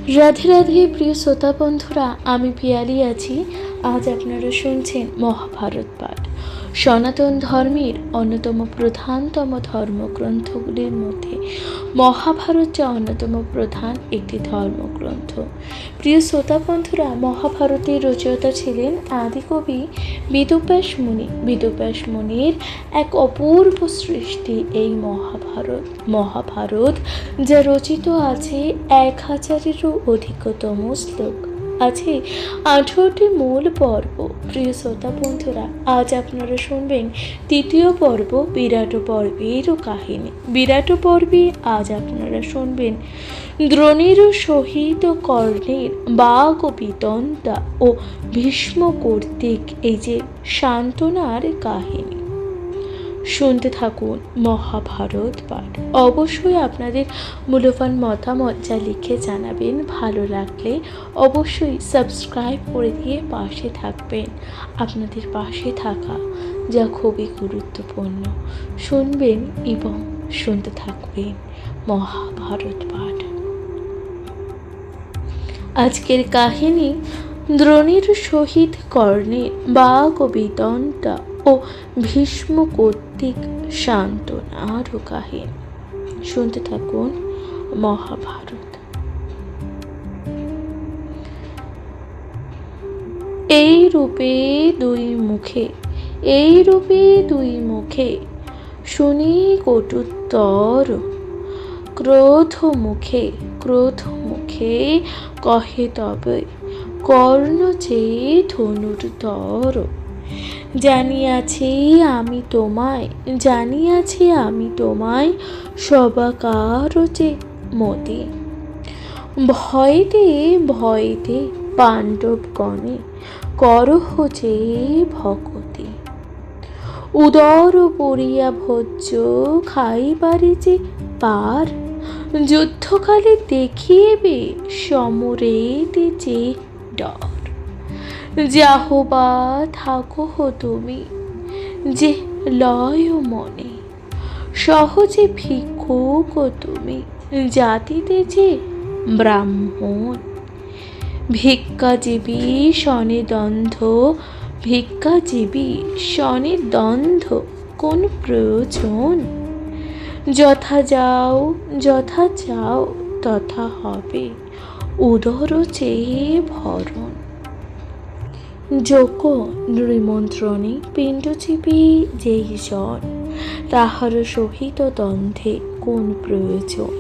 রাধে রাধে প্রিয় শ্রোতা বন্ধুরা, আমি পিয়ালি আছি। আজ আপনারা শুনছেন মহাভারত পাঠ। সনাতন ধর্মের অন্যতম প্রধানতম ধর্মগ্রন্থগুলির মধ্যে মহাভারত যা অন্যতম প্রধান একটি ধর্মগ্রন্থ। প্রিয় শ্রোতা বন্ধুরা, মহাভারতের রচয়িতা ছিলেন আদিকবি বেদব্যাস মুনি। বেদব্যাস মুনির এক অপূর্ব সৃষ্টি এই মহাভারত যা রচিত আছে 1000-এরও অধিকতম শ্লোক, আছে 18টি মূল পর্ব। প্রিয় শ্রোতা বন্ধুরা, আজ আপনারা শুনবেন তৃতীয় পর্ব বিরাট পর্বেরও কাহিনী। বিরাট পর্বে আজ আপনারা শুনবেন দ্রোণের সহিত কর্ণের বাক ও বিতণ্ডা ও ভীষ্ম কর্তৃক এই যে সান্ত্বনার কাহিনী। শুনতে থাকুন মহাভারত পাঠ। অবশ্যই আপনাদের মূল্যবান মতামত যা লিখে জানাবেন। ভালো লাগলে অবশ্যই সাবস্ক্রাইব করে দিয়ে পাশে থাকবেন। আপনাদের পাশে থাকা যা খুবই গুরুত্বপূর্ণ। শুনবেন এবং শুনতে থাকবেন মহাভারত পাঠ। আজকের কাহিনী দ্রোণের সহিত কর্ণের বাক ও বিতণ্ডা ও ভীষ্ম কর্তৃক সান্ত্বনার কাহিনী। শুনতে থাকুন মহাভারত। এই রূপে দুই মুখে শুনি কটুত্তর, ক্রোধ মুখে কহে তবে কর্ণ চেয়ে ধনুর্ধর। জানিয়াছি আমি তোমায় সবাকার যে মতি, ভয়তে পাণ্ডবগণে করহ যে ভকতি। উদর পড়িয়া ভোজ্য খাইবারে যে পার, যুদ্ধকালে দেখিবে সমরেতে যে ডর। যাহো বা থাকো তুমি যে লয় মনে, সহজে ভিক্ষুক তুমি জাতিতে যে ব্রাহ্মণ। ভিক্ষাজীবী শনে দ্বন্দ্ব কোন প্রয়োজন। যথা চাও তথা হবে উদর চেয়ে ভরণ। যোগ্য নৃমন্ত্রণে পিণ্ডজীবী যেই জন, তাহার সহিত দ্বন্দ্বে কোন প্রয়োজন।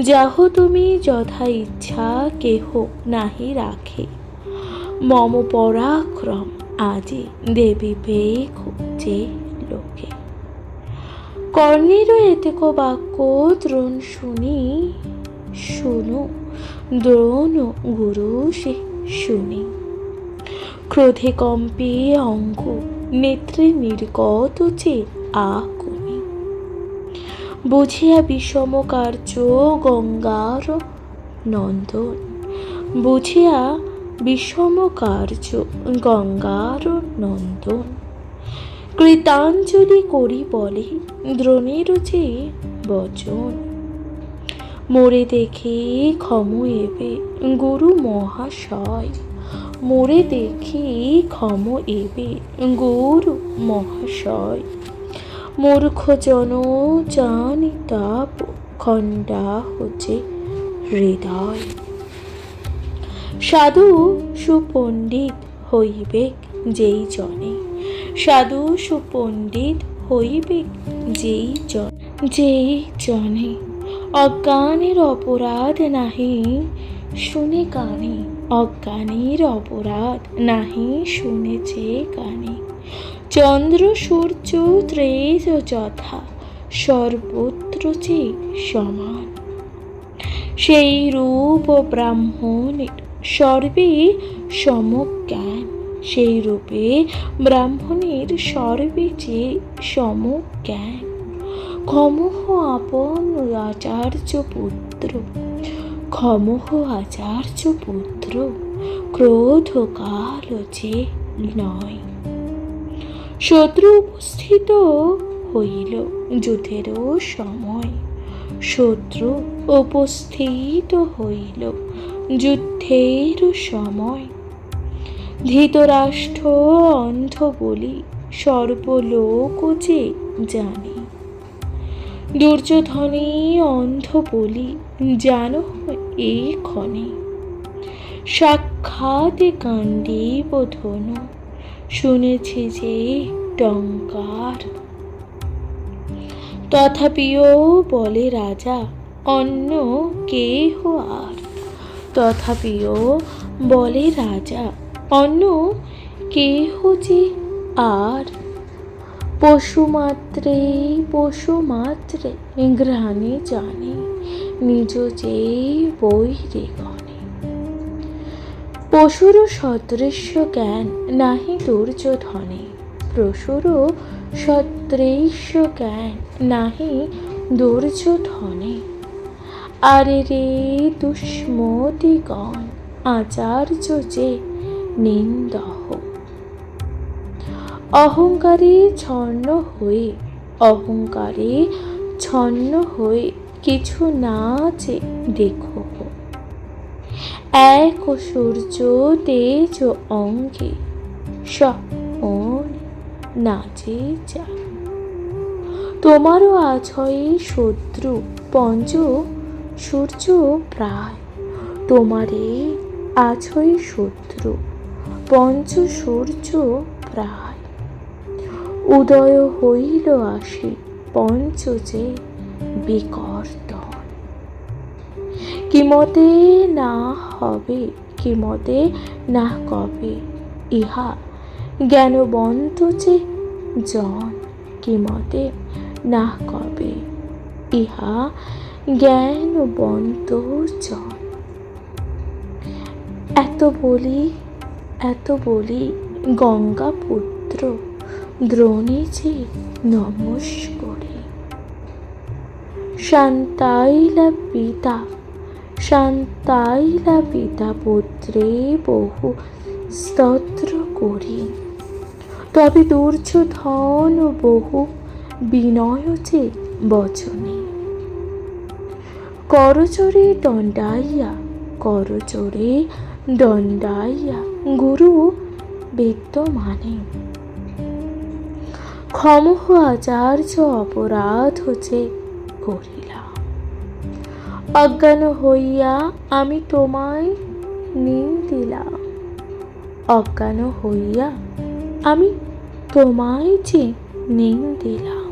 যাহ তুমি যথা ইচ্ছা কেহ নাহি রাখে, মম পরাক্রম আজি দেবিবে যে লোকে। কর্ণের এতেক বাক্য দ্রোণ শুনো, দ্রোণ গুরু সে শুনি। ক্রোধে কম্পে অঙ্গ, নেত্রে নির্গত যে আকুনি। বুঝিয়া বিষম কার্য গঙ্গার নন্দন। কৃতাঞ্জলি করি বলে দ্রোণের যে বচন। মোরে দেখে ক্ষম এবে গুরু মহাশয়, মূর্খ জন জানি তাপ খণ্ডা হচ্ছে হৃদয়। সাধু সুপণ্ডিত হইবেক যেই জনে, অজ্ঞানের অপরাধ নাহি শুনেছে কানে। চন্দ্র সূর্য ত্রেজ যথা সর্বত্র যে সমান, সেই রূপ ব্রাহ্মণের সর্বে সমজ্ঞান। সেই রূপে ব্রাহ্মণের সর্বে যে সমজ্ঞান। ক্ষমহ আপন আচার্য পুত্র, ক্রোধ কাল যে নয়। শত্রু উপস্থিত হইল যুদ্ধেরও সময়, শত্রু উপস্থিত হইল যুদ্ধের সময়। ধৃতরাষ্ট্র অন্ধ বলি সর্বলোক যে জানে, দুর্যোধনে অন্ধ বলি জানো এই ক্ষণে। সাক্ষাৎ গাণ্ডীব ধনু শুনেছি যে টঙ্কার, তথাপিও বলে রাজা অন্য কেহ আর। তথাপিও বলে রাজা অন্য কেহ যে আর। পশুমাত্রে পশুমাত্রে ঘ্রাণে জানে নিজ যে বৈরে গণে। পশুর সদৃশ্য জ্ঞান নাহি দুর্যোধনে, পশুর সদৃশ্য জ্ঞান নাহি দুর্যোধনে। আরে রে দুষ্মতিগণ আচার্য যে নিন্দহ, অহংকারে ছন্ন হয়ে অহংকারে ছন্ন হয়ে কিছু না যে দেখো। এক সূর্য তেজ অঙ্গে সপন নাচে যায়। তোমারও আছয় শত্রু পঞ্চ সূর্য প্রায়, তোমারে আছয় শত্রু পঞ্চ সূর্য প্রায়। উদয় হইল আসি পঞ্চ যে বিকর্তন, কিমতে না হবে কিমতে না কবে ইহা জ্ঞানবন্ত যে জন। কিমতে না কবে ইহা জ্ঞানবন্ত জন। এত বলি গঙ্গা পুত্র দ্রোণী যে নমস্করে। শান্তাইলা পিতা পুত্রে বহু স্তোত্র করি, তবে দুর্যোধন বহু বিনয় যে বচনে। করজোড়ে দণ্ডাইয়া গুরু বিদ্যমানে। ক্ষমহ আচার্য অপরাধ যে করিলাম, অজ্ঞান হইয়া আমি তোমায় নিন্দিলাম। অজ্ঞান হইয়া আমি তোমায় যে নিন্দিলাম।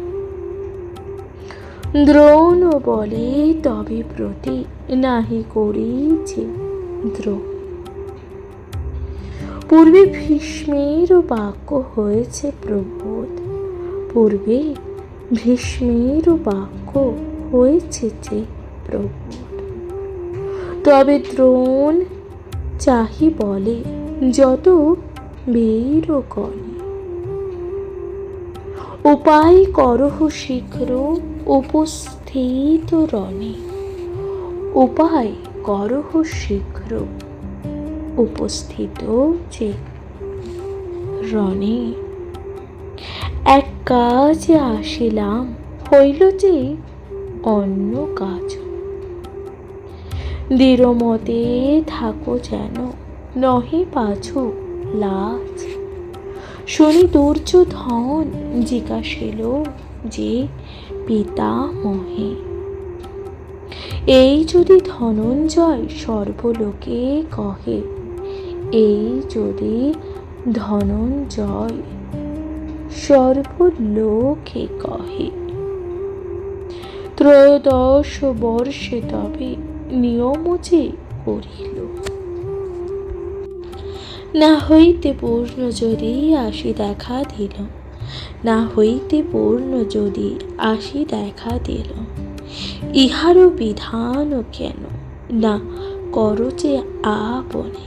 দ্রোণ বলে তবে প্রতি নাহি করিছে দ্রোণ। পূর্বে ভীষ্মের বাক্য হয়েছে প্রবোধ, পূর্বে ভীষ্মের বাক্য হয়েছে যে প্রবোধ। তবে দ্রোণ চাহি বলে যত বীরগণে। উপায় করহ শীঘ্র উপস্থিত রণে। উপায় করহ শীঘ্র উপস্থিত যে রণে। এক কাজে আসিলাম হইল যে অন্য কাজ। দৃঢ়মতে থাকো যেন নহে পাছু লাজ। শুনি দুর্যোধন জিজ্ঞাসিল যে পিতামহে, এই যদি ধনঞ্জয় সর্বলোকে কহে। এই যদি ধনঞ্জয় সর্বলোকে কহে। ত্রয়োদশ বর্ষে তবে নিয়ম যে করিল, না হইতে পূর্ণ যদি আসি দেখা দিল। না হইতে পূর্ণ যদি আসি দেখা দিল। ইহারও বিধান কেন না করো যে আপনে।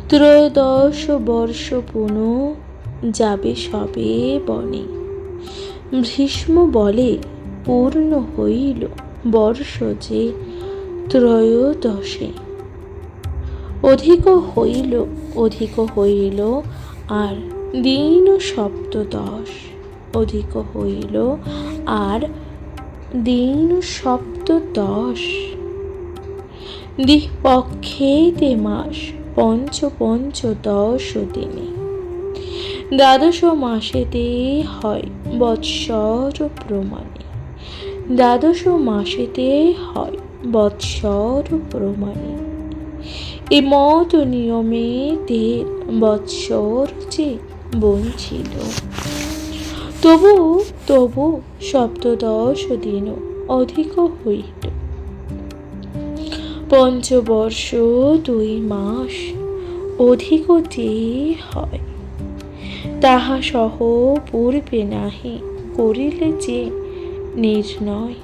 ত্রয়োদশ বর্ষ পুনঃ যাবে সবে বনে। ভীষ্ম বলে পূর্ণ হইল বর্ষ যে ত্রয়োদশে। অধিক হইল আর দিন সপ্তদশ। অধিক হইল আর দিন সপ্তদশ, দ্বিপক্ষেতে মাস পঞ্চদশ দিনে, দ্বাদশ মাসেতে হয় বৎসর প্রমাণে, দ্বাদশ মাসেতে হয় বৎসর প্রমাণে। এমত নিয়মে ১.৫ বৎসর যে বঞ্চিল, তবু সপ্তদশ দিন অধিক হইল। পঞ্চবর্ষ ২ মাস অধিক যে হয়, তাহা সহ পূর্বে নাহি করিলে যে নির্ণয়,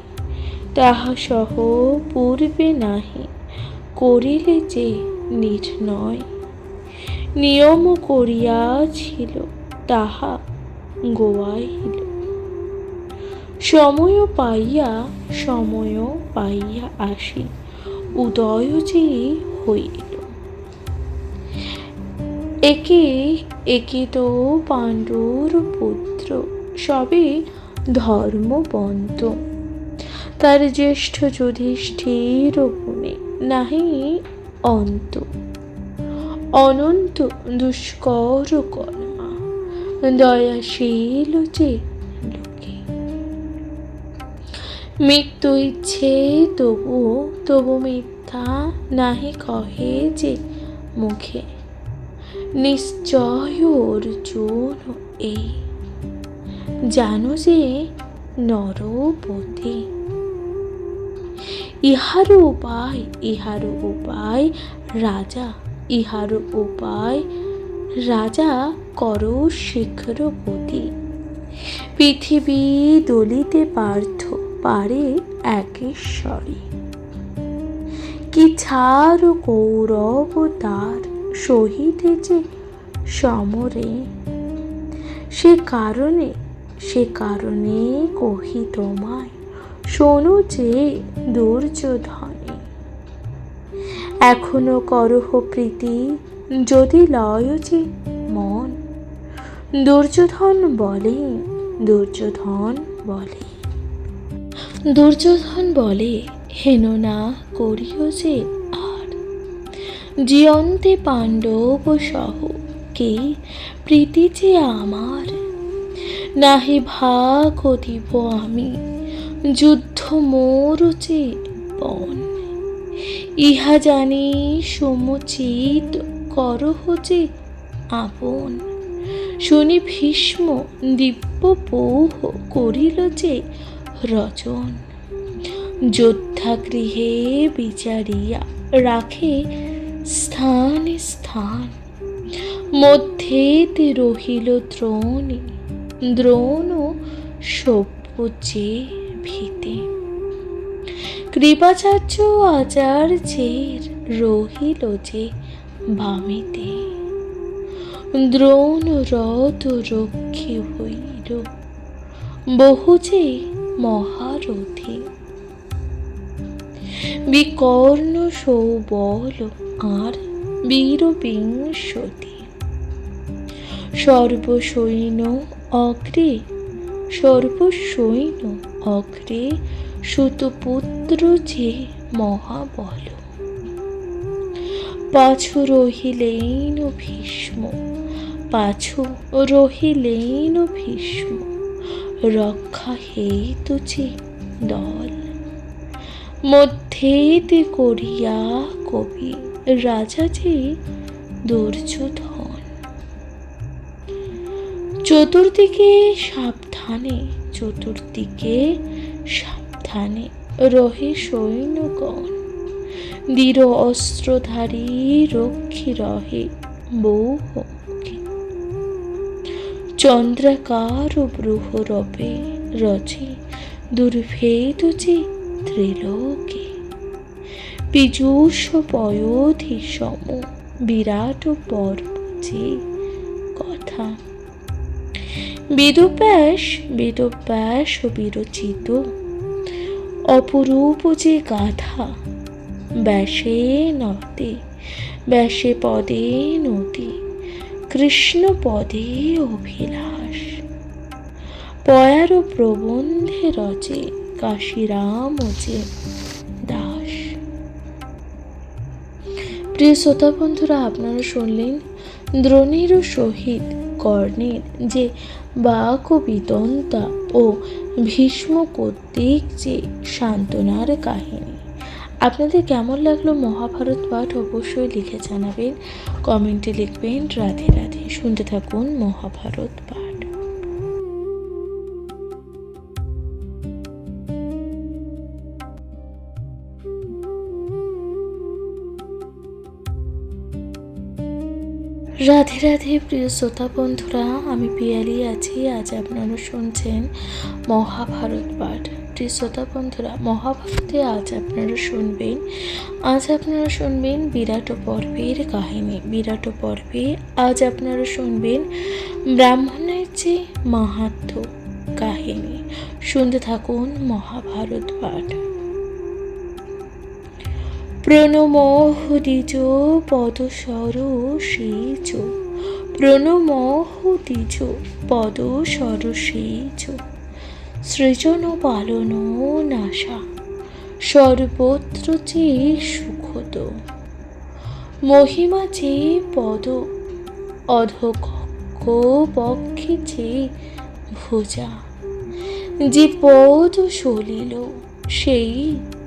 তাহা সহ পূর্বে নাহি করিলে যে নির্ণয়। নিয়ম করিয়াছিল তাহা গোয়াইল, সময় পাইয়া আসি উদয় যে হইল। একে তো পাণ্ডুর পুত্র, সবে ধর্মবন্ত, তার জ্যেষ্ঠ যুধিষ্ঠির গুণে নাহি অন্ত। অনন্ত দুষ্কর কর্মা, দয়াশীল যে লোকে। মৃত্যু ইচ্ছে তবু মিথ্যা নাহি কহে যে মুখে, নিশ্চয় অর্জুন এই জানো যে নরপতি। ইহার উপায় রাজা করো শীঘ্র গতি। পৃথিবী দলিতে পারে একেশ্বরে, কি ছাড় কৌরব তার সহিতে যে সমরে। সে কারণে কহি তোমায়, শোনো যে দুর্যোধনে। এখনো করহ প্রীতি যদি লয় যে মন, দুর্যোধন বলে হেন না করিও যে আর। জীয়ন্তে পাণ্ডব সহ কে প্রীতি যে আমার, নাহি ভাগ দিব আমি যুদ্ধ মোর যে বন। ইহা জানি সমুচিত করহ যে আপন, শুনি ভীষ্ম দিব্য পৌহ করিল যে রচন। যোদ্ধাগৃহে বিচারিয়া রাখে স্থানে স্থান, মধ্যেতে রহিল দ্রোণ সভ্য যে ভীতে। কৃপাচার্য আচার্যের রহিল যে বামেতে, দ্রোণ রথ রক্ষী হইল বহু যে মহারথী। বিকর্ণ সৌবল আর বীরবিংশতি, সর্বসৈন্য অগ্রে সুতপুত্র যে মহাবল। পাছু রহিলেন ভীষ্ম, রক্ষা হেতু যে দল। মধ্যেতে করিয়া কবি রাজা যে দুর্যোধন। চতুর্দিকে সাবধানে রহে সৈন্যগণ, দৃঢ় অস্ত্রধারী রক্ষী রহে বহুমুখী। চন্দ্রাকার বৃহরবে রচে দুর্ভেদ যে ত্রিলোকে। পীযূষ পয়োধি সম বিরাট পর্ব যে কথা। বেদব্যাস বিরচিত অপরূপ যে গাথা। ব্যাসে পদে নতি, কৃষ্ণ পদে অভিলাষ। পয়ার প্রবন্ধে রচে কাশিরাম যে দাস। প্রিয় শ্রোতা বন্ধুরা, আপনারা শুনলেন দ্রোণের সহিত কর্ণের যে বাক বিতন্তা ও ভীষ্ম কর্তৃক যে সান্ত্বনার কাহিনী। আপনাদের কেমন লাগলো মহাভারত পাঠ অবশ্যই লিখে জানাবেন, কমেন্টে লিখবেন। রাধে রাধে। শুনতে থাকুন মহাভারত পাঠ। রাধে রাধে প্রিয় শ্রোতা বন্ধুরা, আমি পিয়ালি আছি। আজ আপনারা শুনছেন মহাভারত পাঠ। প্রিয় শ্রোতা বন্ধুরা, মহাভারতে আজ আপনারা শুনবেন বিরাট পর্বের কাহিনী। বিরাট পর্বে আজ আপনারা শুনবেন ব্রাহ্মণের যে মাহাত্ম্য কাহিনী। শুনতে থাকুন মহাভারত পাঠ। প্রণমোদিজ পদ সরসীজ, প্রণমোদিজ পদ সরসীজ, সৃজন পালন নাশা সর্বত্র যে সুখদ, মহিমা যে পদ অধকক্ষ পক্ষে যে ভুজা, যে পদ সলিল সেই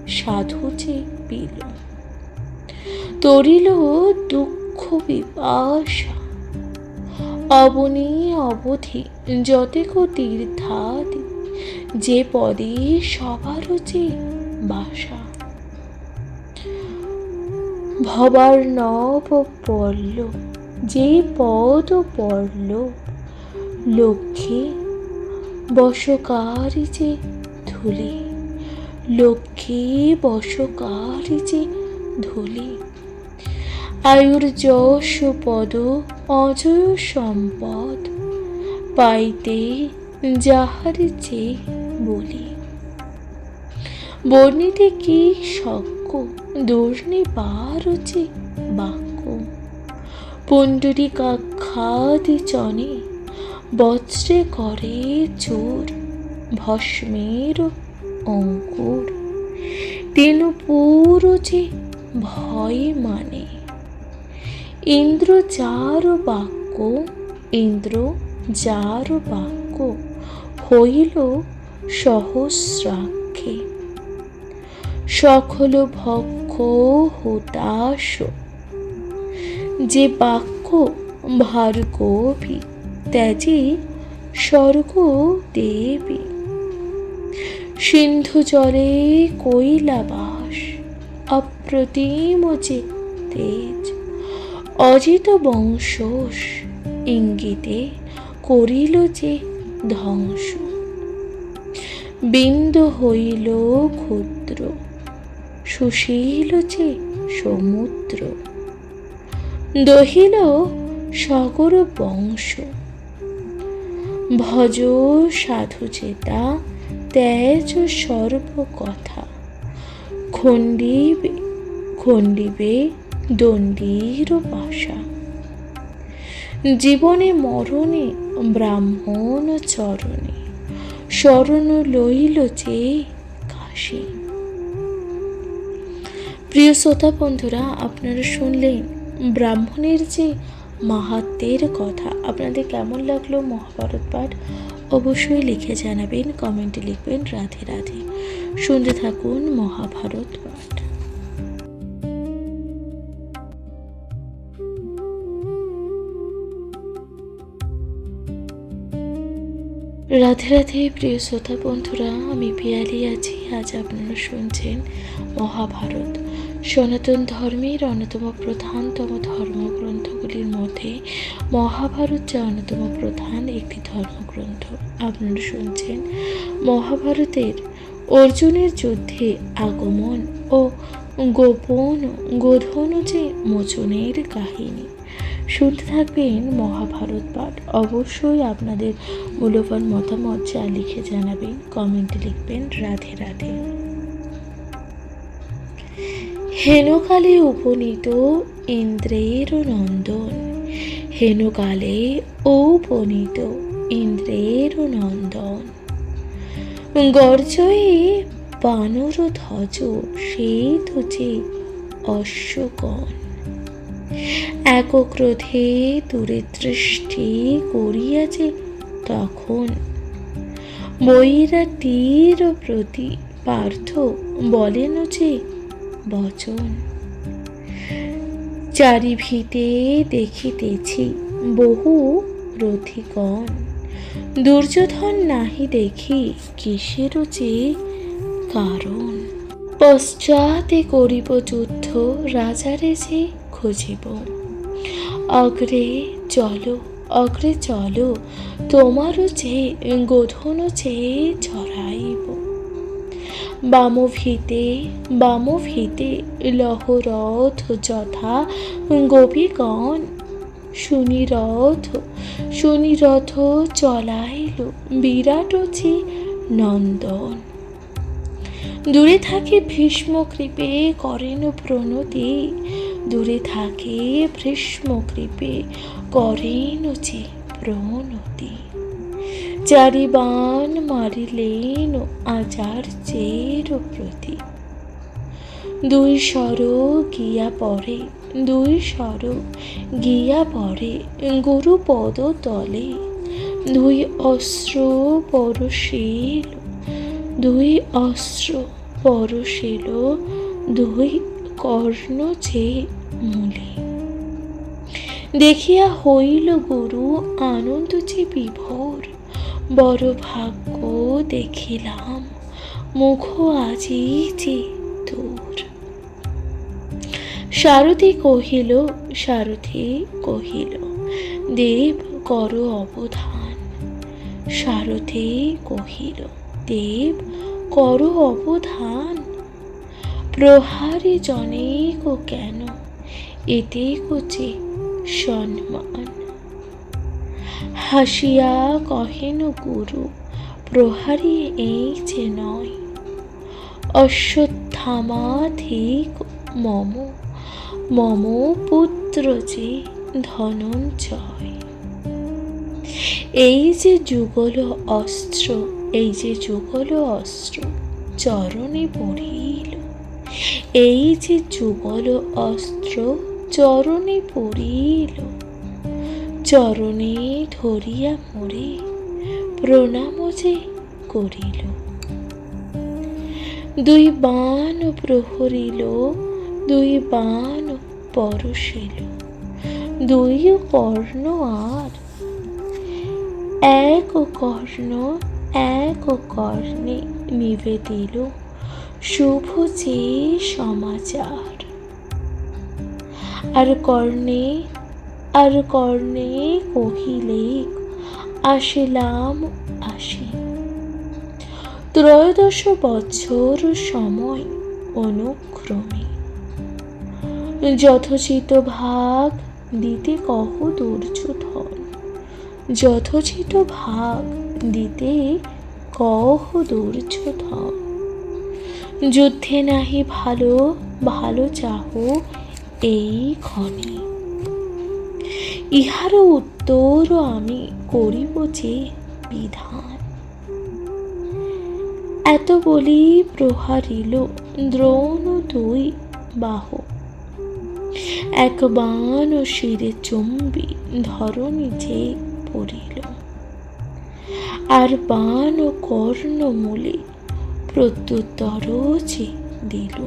সাধু যে পিল, তরিল দুঃখ বিপাশা, অবনী অবধি যতেক তীর্থাদি, যে পদে সবার যে বাসা, ভবার নব পল্ল যে পদ পড়ল, লক্ষ্মী বশকারী যে ধুলি, লক্ষ্মী বশকারী যে ধুলি, আয়ুর যশ পদ অজয় সম্পদ, পাইতে যাহার যে বলি, বর্ণিতে কি শক্য দুর্নিবার যে বাক্য, পুণ্ডরীকাখ্যাতি চনে বজ্রে করে চোর, ভস্মের অঙ্কুর, তেনুপুর যে ভয় মানে, ইন্দ্র যার বাক্য, ইন্দ্র যার বাক্য হইল সহস্রাক্ষে, সকল ভক্ষ হতাশ, যে বাক্য ভার্গবী ত্যাজি স্বর্গ দেবী, সিন্ধু জলে কৈলাবাস, অপ্রতিম যে তেজ, অজিত বংশ ইঙ্গিতে করিল যে ধ্বংস, বিন্দু হইল ক্ষুদ্র সুশীল যে সমুদ্র, দহিল সগর বংশ, ভজ সাধু চেতা তেজ সর্বকথা, খণ্ডিবে খণ্ডিবে দণ্ডীর পাশা, জীবনে মরণে ব্রাহ্মণ চরণে, শরণ লইল যে কাশী। প্রিয় শ্রোতা বন্ধুরা, আপনারা শুনলেন ব্রাহ্মণের যে মাহাত্ম্যের কথা। আপনাদের কেমন লাগলো মহাভারত পাঠ অবশ্যই লিখে জানাবেন, কমেন্টে লিখবেন। রাধে রাধে। শুনতে থাকুন মহাভারত পাঠ। রাধে রাধে প্রিয় শ্রোতা বন্ধুরা, আমি পিয়ালি আছি। আজ আপনারা শুনছেন মহাভারত, সনাতন ধর্মের অন্যতম প্রধানতম ধর্মগ্রন্থগুলির মধ্যে মহাভারত যা অন্যতম প্রধান একটি ধর্মগ্রন্থ। আপনারা শুনছেন মহাভারতের অর্জুনের যুদ্ধে আগমন ও গোপন গোধন যে মোচনের কাহিনী। শুনতে থাকবেন মহাভারত পাঠ। অবশ্যই আপনাদের মূল্যবান মতামত যা লিখে জানাবেন, কমেন্টে লিখবেন। রাধে রাধে। হেনকালে উপনীত ইন্দ্রের নন্দন, হেনকালে উপনীত ইন্দ্রের নন্দন, গর্জয়ে বানর ধ্বজ, সেই তো যে অশ্বগণ। এক ক্রোধে দূরে দৃষ্টি করিয়াছে তখন, বৈরাটির প্রতি পার্থ বলেন যে বচন। চারিভিতে দেখিতেছি বহু রথিগণ, দুর্যোধন নাহি দেখি কিসের যে কারণ। পশ্চাতে করিব যুদ্ধ, রাজারে যে খুঁজিব। অগ্রে চলো, অগ্রে চলো, তোমারও যে গোধন যে ছড়াইব। বামভিতে, বামভিতে লহরথ যথা গোপীগণ, শুনিরথ, শুনিরথ চলাইল বিরাট যে নন্দন। দূরে থাকে ভীষ্ম কৃপে করেন প্রণতি, দূরে থাকে ভীষ্ম কৃপে করেন যে প্রণতি। চারি বাণ মারিলেন আচার্যের প্রতি, দুই স্বর গিয়া পড়ে, দুই স্বর গিয়া পড়ে গুরুপদ তলে। দুই অস্ত্র পরশিল, দুই অস্ত্র পরশিল, দুই কর্ণ যে মূলে। দেখিয়া হইল গুরু আনন্দ যে বিভোর, বড় ভাগ্য দেখিলাম মুখ আজি যে তোর। সারথি কহিল, সারথি কহিল, দেব কর অবধান। সারথি কহিল, দেব কর অবধান। প্রহারী জনেক কেন, এতে যে সম্মান। হাসিয়া কহেন গুরু, প্রহারী এই যে নয়। অশ্বত্থামাধিক মম, মম পুত্র যে ধনঞ্জয়। এই যে যুগল অস্ত্র, এই যে যুগল অস্ত্র চরণে পড়িল। এই যে যুগল অস্ত্র চরণে পড়িল। চরণে ধরিয়া মোরে প্রণাম যে করিল। দুই বাণ প্রহরিল, দুই বাণ পরশিল, দুই কর্ণ আর। এক কর্ণ, এক কর্ণে নিবেদিল শুভ যে সমাচার। আর কর্ণে, আর কর্ণে কহিলে আসিলাম আসি। ত্রয়োদশ বৎসর সময় অনুক্রমে, যথোচিত ভাগ দিতে কহ দুর্যোধন। যথোচিত ভাগ দিতে কহ দুর্যোধন। যুদ্ধে নাহি ভালো, ভালো চাহ এই ক্ষণে। ইহার উত্তর আমি করিব যে বিধান। এত বলি প্রহারিল দ্রোণ দুই বাহু। এক বাণ শিরে চুম্বি ধরণী যে পড়িল। আর বাণ কর্ণ মূলে প্রত্যুত্তর যে দিল।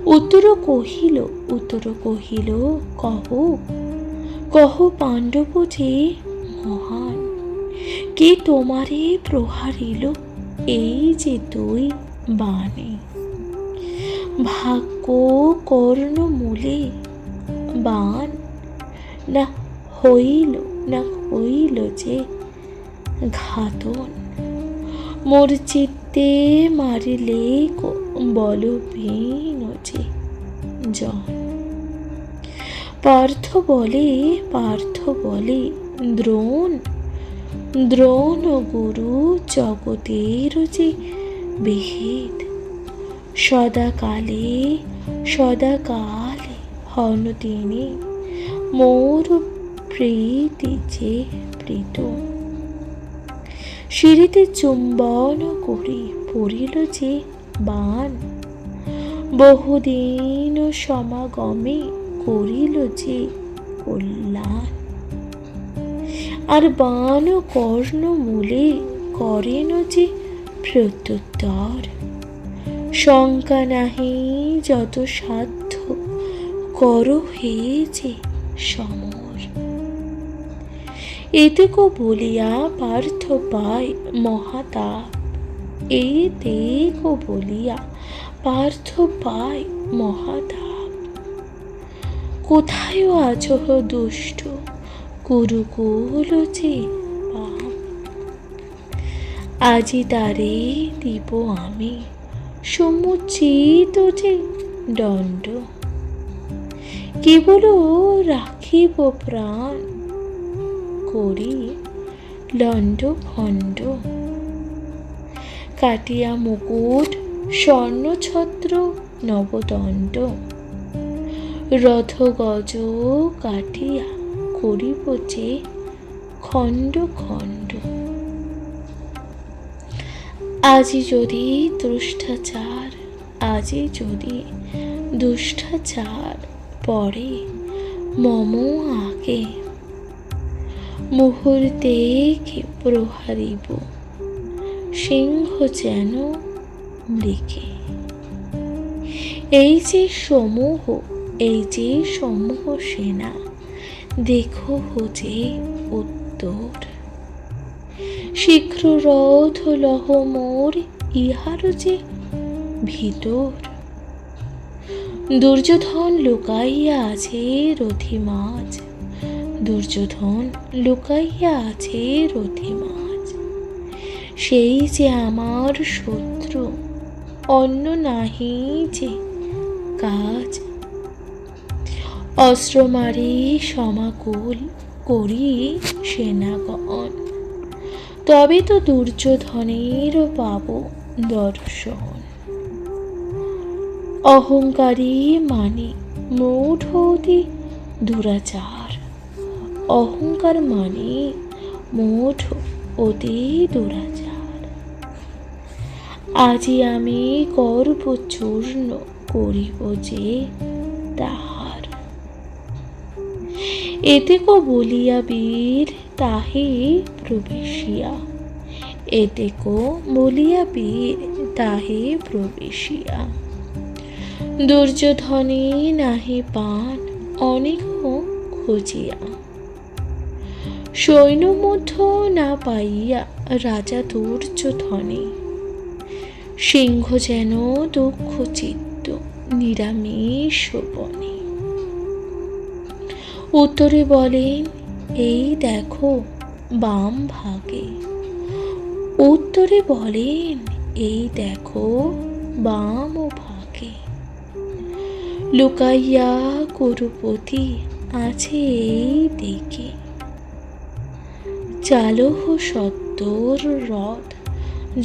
উত্তর কহিল, উত্তর কহিল, কহ, কহ পাণ্ডব যে মহান। কে তোমারে প্রহারিল এই যে দুই বাণে। ভাগ্য কর্ণ মূলে বাণ, না হইল, না হইল যে ঘাতন। মোর চিত্তে মারিলে বলহীন যে জন। পার্থ বলে, পার্থ বলে, দ্রোণ, দ্রোণ গুরু জগতের যে বিহিত। সদাকালে, সদাকালে হন তিনি মোর প্রীতি যে প্রীত। সিঁড়িতে চুম্বন করি পড়িল যে বান, বহুদিন সমাগমে করিল যে কল্যাণ। আর বান কর্ণ মূলে করেন যে প্রত্যুত্তর, শঙ্কা নাহি যত সাধ্য কর হে যে সমর। এতেকো বলিয়া পার্থ পায় মহাতাপ, এতেকো বলিয়া পার্থ পায় মহাতাপ। কোথায় আছো দুষ্ট কুরুকুল যে পাপ, আজি তারে দিব আমি সমুচিত যে দণ্ড। কেবল রাখিব প্রাণ করি লণ্ড ভণ্ড, কাটিয়া মুকুট স্বর্ণছত্র নবদণ্ড। রথ গজ কাটিয়া করিব যে খণ্ড খণ্ড। আজি যদি দুষ্টাচার, আজি যদি দুষ্টাচার পরে মম আগে, মুহূর্তে কে প্রহারিব সিংহ যেন মৃগে। এই যে সমূহ, এই যে সমূহ সেনা, দেখো যে উত্তর। শীঘ্র রথ লহ মোর ইহার যে ভিতর। দুর্যোধন লুকাইয়া আছে রথি মাঝ, দুর্যোধন লুকাইয়া আছে রথি মাঝ। সেই যে আমার শত্রু, অন্য নাহি যে কাজ। অস্ত্র মারি সমাকুল করি সেনাগণ, তবে তো দুর্যোধনের পাব দর্শন। অহংকারী মানে মূঢ় অতি দুরাচার, অহংকার মানে মূঢ় অতি দুরাচার। আজি আমি গর্ব চূর্ণ করিব যে তাহার। এতেকো বলিয়া বীর তাহে প্রবেশিয়া, এতেকো বলিয়া বীর তাহে প্রবেশিয়া। দুর্যোধনে নাহি পান অনেক খুঁজিয়া, সৈন্য মধ্য না পাইয়া রাজা দুর্যোধনে। সিংহ যেন দুঃখ চিত্ত নিরামিষ বনে। উত্তরে বলেন এই দেখো বাম ভাগে, উত্তরে বলেন এই দেখো বাম ভাগে। লুকাইয়া কুরুপতি আছে এই দিকে, চালহ সত্তর রথ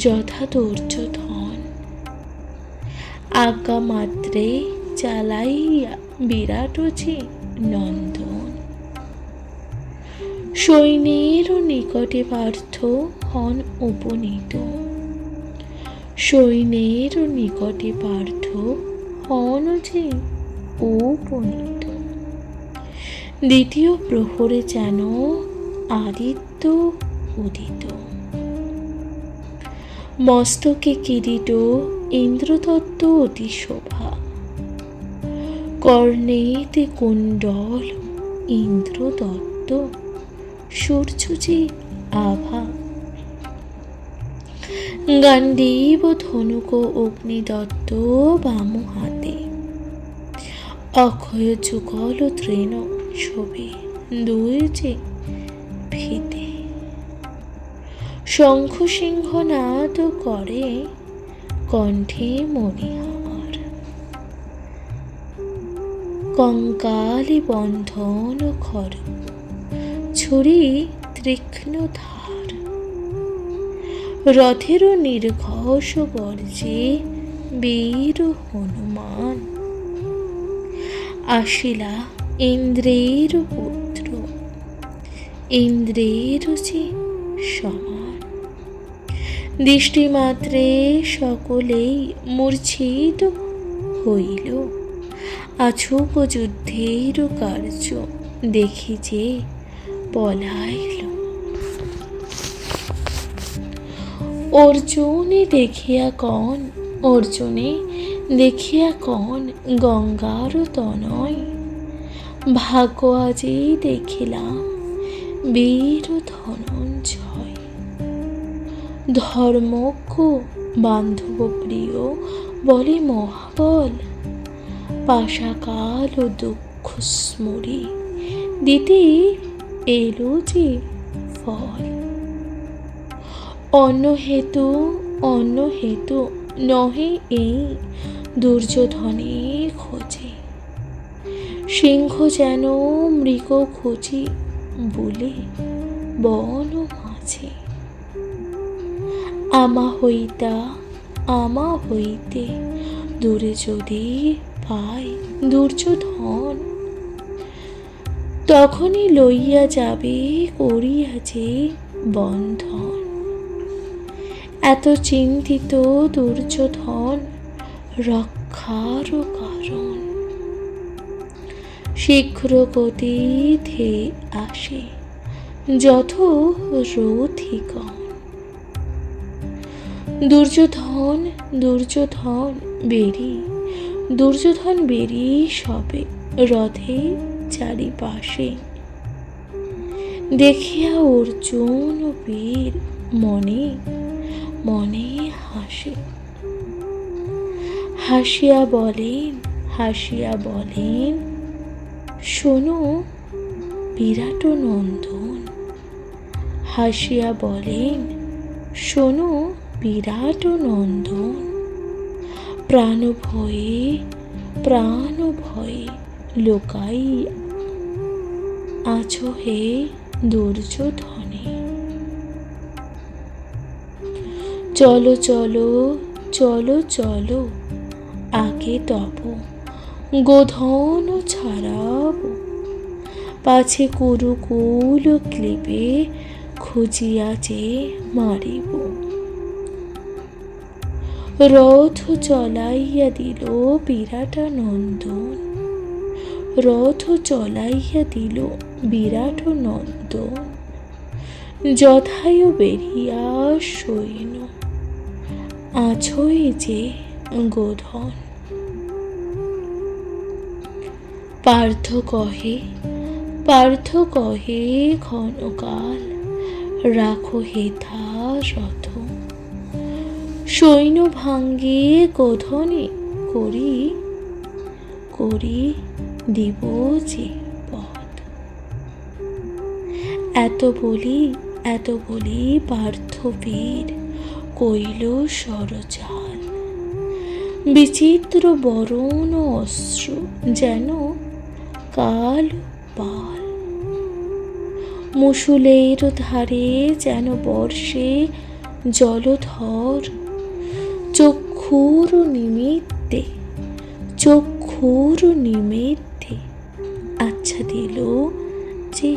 যথা দুর্যোধন। আজ্ঞা মাত্রে চালাইয়া বিরাট যে নন্দন। সৈন্যের নিকটে পার্থ হন উপনীত, সৈন্যের নিকটে পার্থ হন যে উপনীত। দ্বিতীয় প্রহরে যেন আদিত্য উদিত। মস্তকে কিরীট ইন্দ্রদত্ত অতি শোভা, কর্ণেতে কুণ্ডল ইন্দ্রদত্ত সূর্য যে আভা। গাণ্ডীব ধনুক অগ্নিদত্ত বাম হাতে, অক্ষয় যুগল তৃণ ছবি দুই যে ভিতে। শঙ্খ সিংহ নাদ করে কণ্ঠে মণিহার, কঙ্কালি বন্ধন খড়গ ছুরি তীক্ষ্ণ ধার। রথেরও নির্ঘোষ গর্জে বীর হনুমান, আসিলা ইন্দ্রের পুত্র ইন্দ্রের যে সমান। দৃষ্টিমাত্রে সকলেই মূর্ছিত হইল। আছুক যুদ্ধের কার্য দেখি যে পলাইল। অর্জুনে দেখিয়া কন, অর্জুনে দেখিয়া কন গঙ্গার তনয়। ভাগ্য আজি দেখিলাম বীর ধনঞ্জয়। ধর্মজ্ঞ বান্ধব প্রিয় বলে মহাবল, পাশাকাল ও দুঃখ স্মরি দিতে এলো যে ফল। অন্য হেতু নহে এই দুর্যোধনে খোঁজে, সিংহ যেন মৃগ খুঁজি বলে বন মাঝে। আমা হইতে দূরে যদি পায় দুর্যোধন, তখনই লইয়া যাবে করিয়া যে বন্ধন। এত চিন্তিত দুর্যোধন রক্ষার কারণ, শীঘ্র গতিতে আসে যথ রথিগণ। দুর্যোধন বেরি সবে রথে চারিপাশে। দেখিয়া অর্জুন বীর মনে মনে হাসে। হাসিয়া বলেন শোনো বিরাট নন্দন। হাসিয়া বলেন শোনো বিরাট নন্দন। প্রাণ ভয়ে লোকাই আছো হে দুর্যোধনে। চলো আগে তব গোধন ছাড়াব। পাছে কুরুকুল ক্লেবে খুঁজিয়া যে মারিব। রথ চলাইয়া দিল বিরাট নন্দন। যথায় বেরিয়া সৈন্য আছোই যে গোধন। পার্থ কহে ক্ষণকাল রাখো হেথা রথ। সৈন্য ভাঙ্গে গোধনে করি দিব যে পথ। এত বলি পার্থ বীর কইল সরজাল। বিচিত্র বরণ অস্ত্র যেন কাল পাল। মুসুলের ধারে যেন বর্ষে জলধর। চক্ষুর নিমিত্তে আচ্ছা দিল যে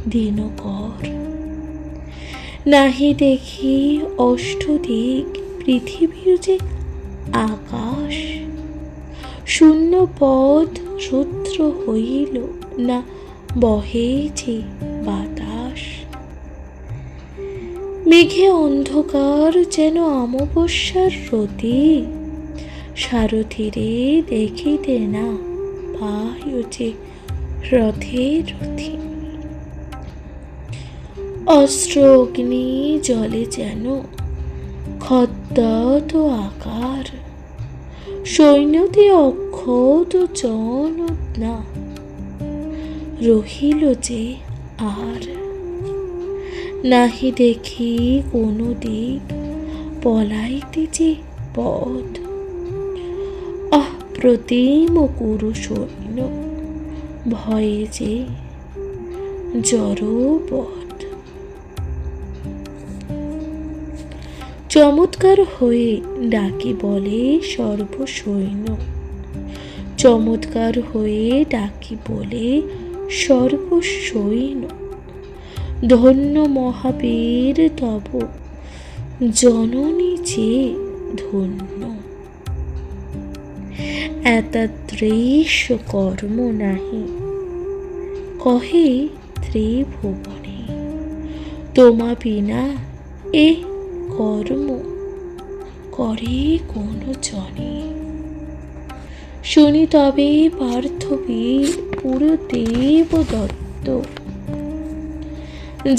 দিনকর। নাহি দেখি অষ্টদিক পৃথিবীর যে আকাশ। শূন্য পথ রুদ্র হইল না বহে যে বাতাস। মেঘে অন্ধকার যেন অমাবস্যার রতি। সারথিরে দেখিতে না পায় যে রথে। অস্ত্র অগ্নি জলে যেন খদ্যত আকার। সৈন্যতে অক্ষত জন না রহিল যে আর। নাহি দেখি কোনো দিক পলাইতে যে পথ। অপ্রতিম কুরু সৈন্য ভয়ে যে জড়বৎ। চমৎকার হয়ে ডাকি বলে সর্বসৈন্য। ধন্য মহাবীর তব জননী যে ধন্য। এতাদৃশ কর্ম নাহি কহে ত্রিভুবনে, তোমা বিনা এ কর্ম করে কোন জনে। শুনি তবে পার্থবীর পুরদেব দত্ত,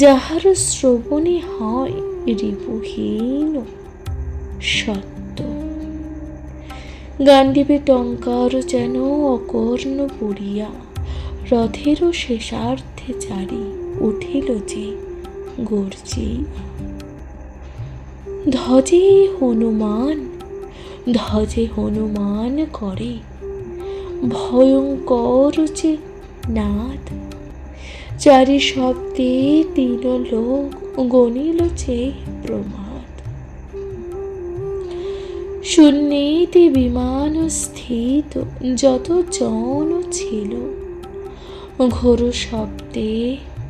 যাহার শ্রবণে হয় রিপুহীন সত্য। গান্ডীবে টঙ্কার যেন অকর্ণ পড়িয়া, রথেরও শেষার্ধে চারি উঠিল যে গর্জিয়া। ধ্বজে হনুমান, ধ্বজে হনুমান করে ভয়ঙ্কর যে নাদ। চারি শব্দে তিন লোক গণিল যে প্রমাদ। শূন্যেতে বিমান স্থিত যত জন ছিল, ঘোর শব্দে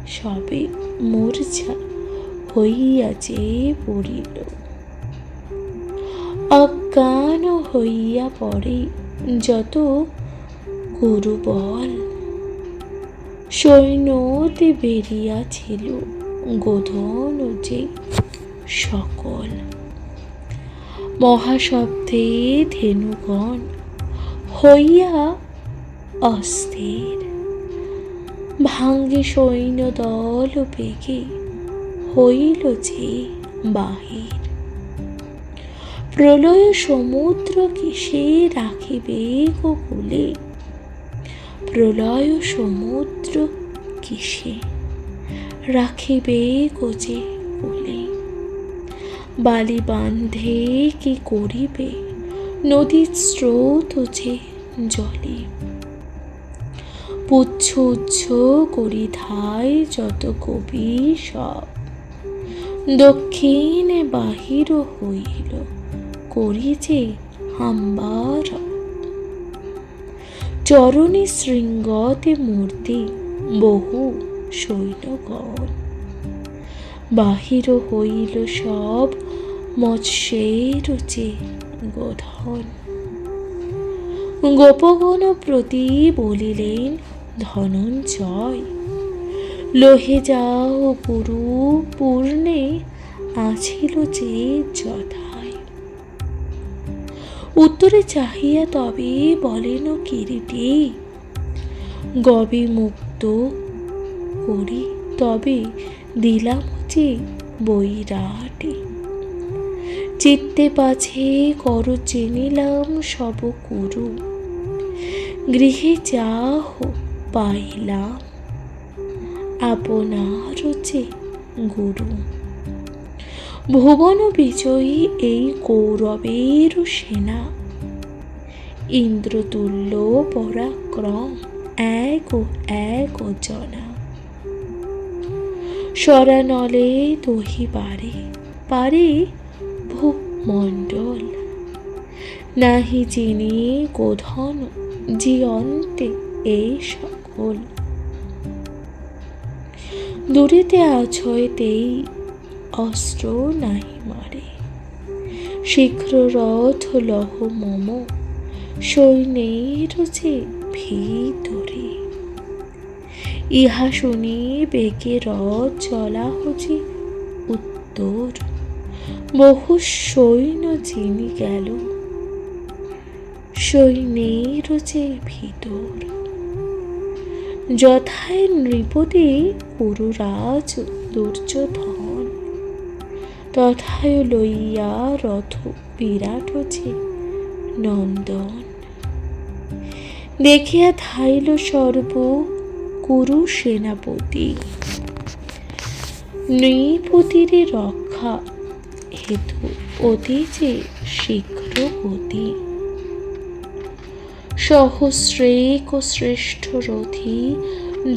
সবে মূর্ছা হইয়া যে পড়িল। অজ্ঞান হইয়া পড়ে যত কুরুবল, সৈন্যতে বেরিয়াছিল গোধন যে সকল। মহাশব্দে ধেনুগণ হইয়া অস্থির, ভাঙ্গে সৈন্য দল বেগে হইল যে বাহির। প্রলয় সমুদ্র কিসে রাখিবে গোকুলে, প্রলয় সমুদ্র কিসে রাখিবে গোজে কুলে। বালি বান্ধে কি করিবে নদীর স্রোত যে জলে। পুচ্ছ উচ্ছ করি ধাই যত কবি সব, দক্ষিণে বাহির হইল করি যে হাম্বার। চরণে শৃঙ্গতে মূর্তি বহু সৈন্যগণ, বাহির হইল সব মৎস্যের যে গোধন। গোপগণ প্রতি বলিলেন ধনঞ্জয়, লোহে যাও পুরু পূর্ণে আছিল যে যথায়। উত্তরে চাহিয়া তবে বলেন কিরীটী, গবে মুক্ত করি তবে দিলাম যে বৈরাটে। চিত্তে পাছে কর চিনিলাম সব কুরু, গৃহে যাহ পাইলাম আপনার যে গুরু। ভুবন বিজয়ী এই কৌরবের সেনা, ইন্দ্রতুল্য পরাক্রম এক এক জনা। সরানলে দহি পারে পারে ভূমণ্ডল, নাহি চিনি গোধন জিয়ন্তে এই সকল। দূরেতে আছয়তেই অস্ত্র নাহি মারে, শীঘ্র রথ লহ মম সৈন্যের যে ভিতরে। ইহা শুনি বেগে রথ চলা হচ্ছে উত্তর, বহু সৈন্য চিনি গেল সৈন্যের যে ভিতর। যথায় নৃপতি পুরুরাজ দুর্যোধন, তথায় লইয়া রথ বিরাট যে নন্দন। দেখিয়া ধাইল সর্ব কুরু সেনাপতি, নৃপতির রক্ষা হেতু অতি যে শীঘ্র গতি। সহস্রেক শ্রেষ্ঠ রথী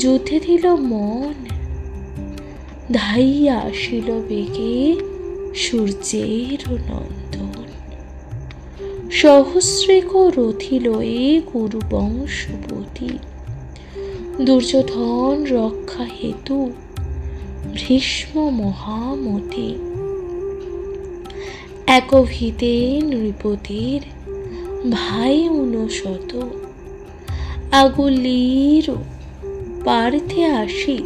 যুদ্ধে দিল মন, ধাইয়া আসিল বেগে সূর্যের নন্দন। সহস্রেক রথী লয়ে গুরু বংশপতি, দুর্যোধন রক্ষা হেতু ভীষ্ম মহামতি। একভিতে নৃপতির ভাই 59, আগুলির পার্থে আসি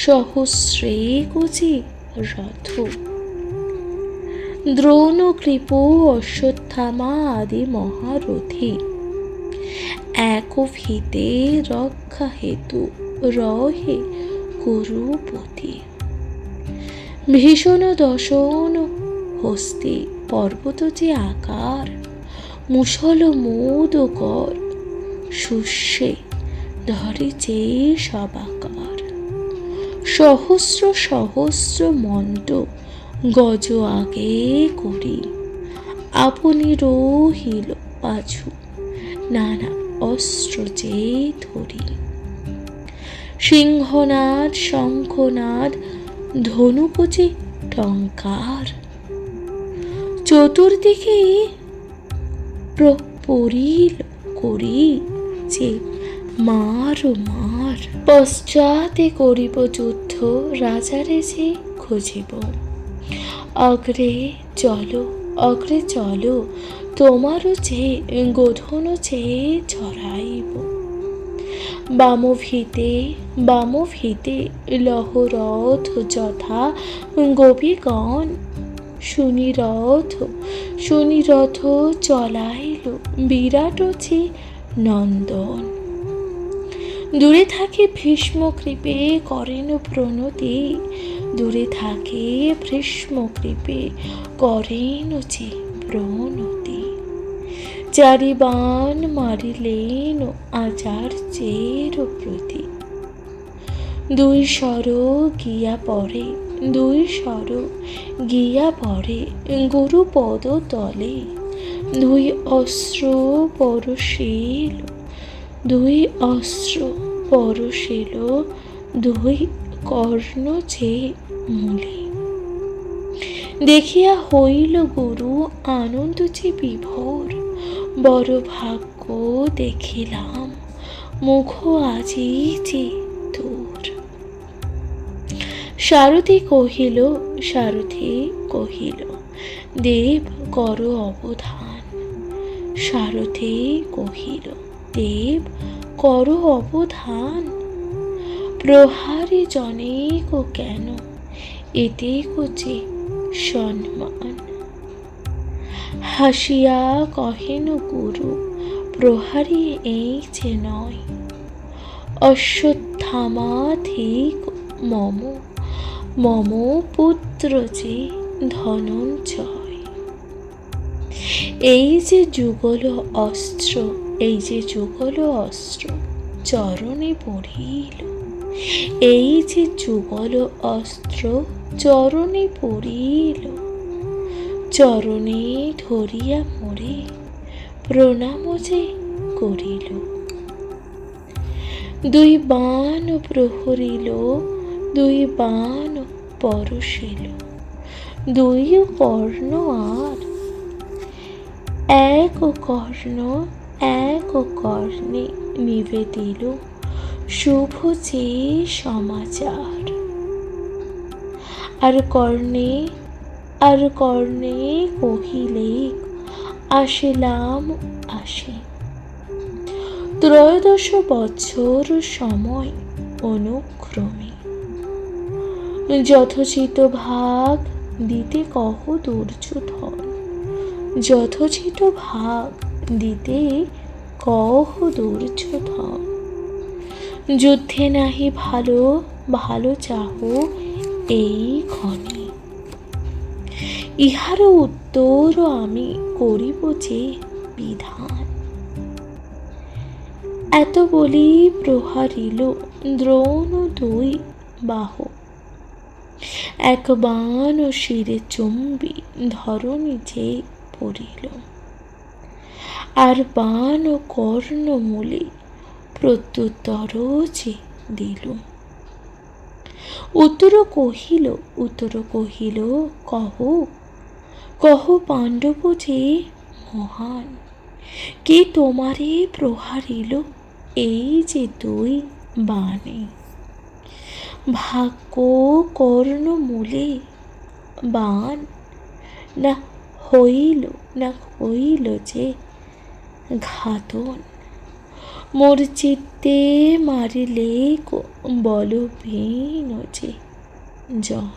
সহস্রে কুচি রথ। দ্রোণ কৃপ অশ্বত্থামা আদি মহারথী, একভিতে রক্ষা হেতু রহে কুরুপতি। ভীষণ দশন হস্তি পর্বত যে আকার, মুষল মোদকর শুষ্যে ধরে যে সবাকার। সহস্র সহস্র মন্ড গজ আগে করি, আপনি রহিল পাছু নানা অস্ত্র যে ধরি। সিংহনাদ শঙ্খনাদ ধনুকুচি টঙ্কার, চতুর্দিকে প্রপরিল করি যে মার মার। পশ্চাতে করিব যুদ্ধ রাজারে যে খুঁজিব, অগ্রে চলো তোমারও যে গোধন যে ছড়াইব। বামভিতে লহরথ যথা গোপীগণ, শুনিরথ চলাইল বিরাট যে নন্দন। দূরে থাকে ভীষ্ম কৃপে করেন প্রণতি, দূরে থাকে ভীষ্ম কৃপে করেন যে প্রণতি। চারি বাণ মারিলেন আচার্যের প্রতি, দুই সর গিয়া পড়ে গুরুপদ তলে। দুই অস্ত্র পরশিল দুই কর্ণ যে মূলে। দেখিয়া হইল গুরু আনন্দ যে বিভোর, বড় ভাগ্য দেখিলাম মুখ আজি যে তোর। সারথি কহিল দেব কর অবধান। সারথি কহিল দেব কর অবধান, প্রহারী জনেক কেন এতে যে সম্মান। হাসিয়া কহেন গুরু প্রহারী এই যে নয়, অশ্বত্থামা ঠিক মম পুত্র যে ধনঞ্জয়। এই যে যুগল অস্ত্র চরণে পড়িল, এই যে যুগল অস্ত্র চরণে পড়িল। চরণে ধরিয়া মোরে প্রণাম যে করিল। দুই বাণ প্রহরিল, দুই বাণ পরশিল, দুই কর্ণ আর এক কর্ণে নিবেদিল শুভ যে সমাচার। আর কর্ণে কহিলে আসিলাম আসি। 13 বৎসর সময় অনুক্রমে, যথোচিত ভাগ দিতে কহ দুর্যোধন। যথোচিত ভাগ দিতে কহ দুর্যোধন। যুদ্ধে নাহি ভালো চাহ এই ক্ষণে, ইহার উত্তর আমি করিব যে বিধান। এত বলি প্রহারিল দ্রোণ দুই বাহু, এক বাণ শিরে চুম্বি ধরণী যে পড়িল। আর বাণ কর্ণ মূলে প্রত্যুত্তর যে দিল। উত্তর কহিল কহ পাণ্ডব যে মহান, কে তোমারে প্রহারিল এই যে দুই বাণে। ভাগ্য কর্ণ মূলে বাণ না হইল না হইল যে ঘাতন, মোর চিত্তে মারিলে বল বিন যে জন।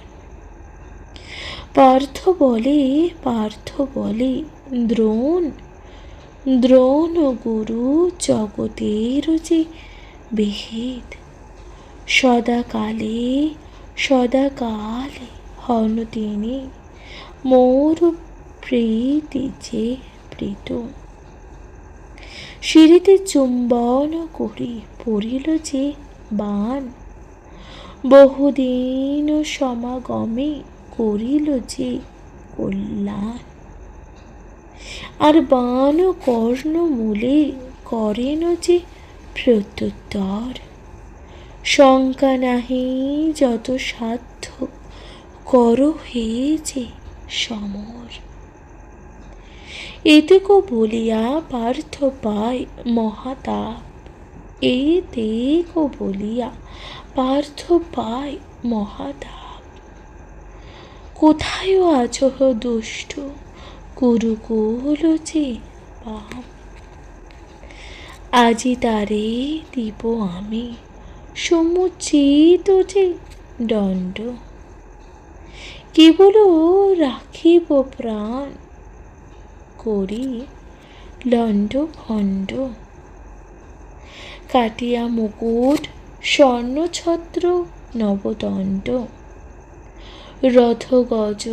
পার্থ বলে দ্রোণ, দ্রোণ গুরু জগতের যে বিহিত, সদাকালে হন তিনি মোর প্রীতি যে প্রীত। শিরিতে চুম্বন করি পড়িল যে বাণ, বহুদিন সমাগমে করিল যে কল্যাণ। আর বাণ কর্ণ মূলে করেন যে প্রত্যুত্তর, শঙ্কা নাহি যত সাধ্য কর হে যে সমর। এতেকো বলিয়া পার্থ পায় মহাতাপ, এতেকো বলিয়া পার্থ পায় মহাতাপ। কোথায় আছো দুষ্ট কুরুকুল যে পাপ, আজি তারে দিব আমি সমুচিত যে দণ্ড। কেবল রাখিব প্রাণ করি লণ্ড ভণ্ড, কাটিয়া মুকুট স্বর্ণছত্র নবদণ্ড, রথ গজ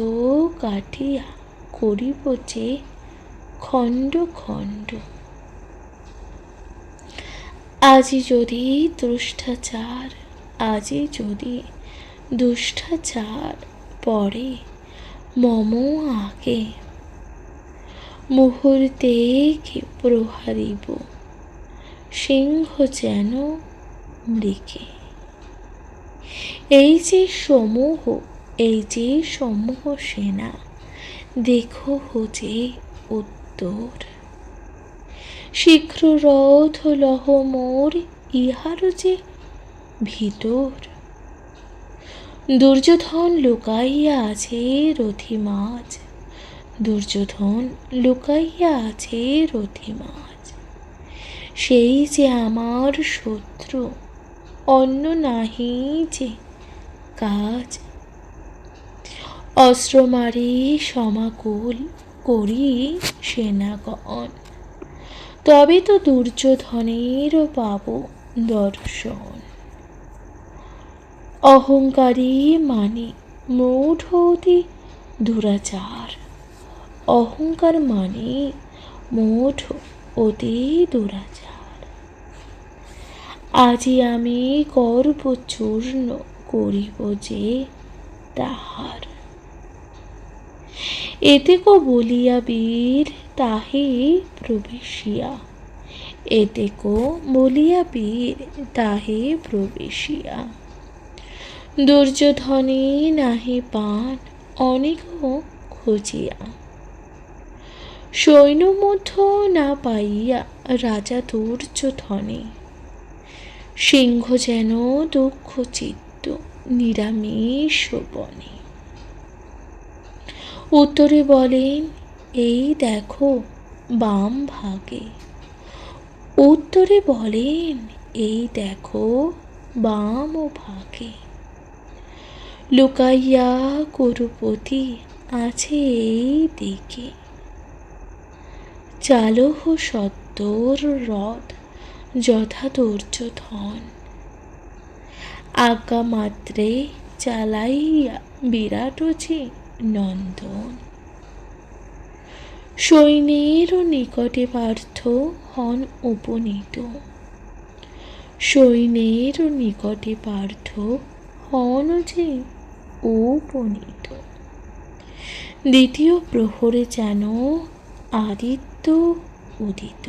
কাটিয়া করিব যে খণ্ড খণ্ড। আজি যদি দুষ্টাচার পরে মম আগে, মুহূর্তে কি প্রহারিব সিংহ যেন মৃগে। এই যে সমূহ সেনা, দেখো যে উত্তর। শীঘ্র রথ লহ মোর ইহার যে ভিতর। দুর্যোধন লুকাইয়া আছে রথি মাঝ, দুর্যোধন লুকাইয়া আছে রথি মাঝ। সেই যে আমার শত্রু, অন্য নাহি যে কাজ। অস্ত্র মারি সমাকুল করি সেনাগণ, তবে তো দুর্যোধনের পাব দর্শন। অহংকারী মানে মূঢ় অতি দুরাচার, অহংকার মানে মূঢ় অতি দুরাচার। আজি আমি করব চূর্ণ করিব যে তাহার। এতেকো বলিয়া বীর তাহে প্রবেশিয়া, এতেকো বলিয়া বীর তাহে প্রবেশিয়া। দুর্যোধনে নাহি পান অনেক খুঁজিয়া, সৈন্য মধ্য না পাইয়া রাজা দুর্যোধনে। সিংহ যেন দুঃখ চিত্ত নিরামিষ বনে। উত্তরে বলেন এই দেখো বাম ভাগে, উত্তরে বলেন এই দেখো বাম ভাগে। লুকাইয়া কুরুপতি আছে এই দিকে, চালহ সত্তর রথ যথা দুর্যোধন। আজ্ঞা মাত্রে চালাইয়া বিরাট যে নন্দন। সৈন্যের নিকটে পার্থ হন উপনীত, সৈন্যের নিকটে পার্থ হন যে উপনীত। দ্বিতীয় প্রহরে যেন আদিত্য উদিত,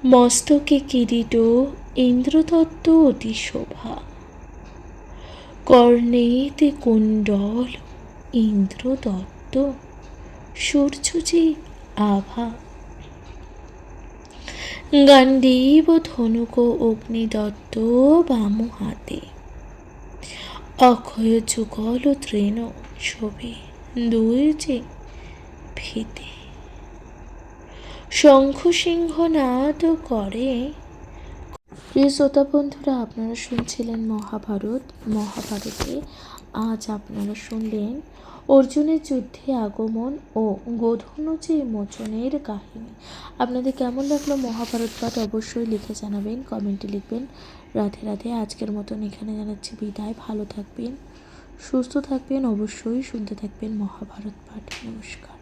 মস্তকে কিরীট ইন্দ্রদত্ত অতি শোভা। কর্ণেতে কুণ্ডল ইন্দ্রদত্ত সূর্য যে আভা। গাণ্ডীব ধনুক অগ্নিদত্ত বাম হাতে, অক্ষয় যুগল তৃণ ছবি দূর যে ফিতে শঙ্খ সিংহ নাদ করে। প্রিয় শ্রোতা বন্ধুরা, আপনারা শুনছিলেন মহাভারতে আজ আপনারা শুনলেন অর্জুনের যুদ্ধে আগমন ও গোধনচি মোচনের কাহিনী। আপনাদের কেমন লাগলো মহাভারত পাঠ অবশ্যই লিখে জানাবেন, কমেন্টে লিখবেন। রাধে রাধে। আজকের মতন এখানে জানাচ্ছি বিদায়। ভালো থাকবেন, সুস্থ থাকবেন, অবশ্যই শুনতে থাকবেন মহাভারত পাঠ। নমস্কার।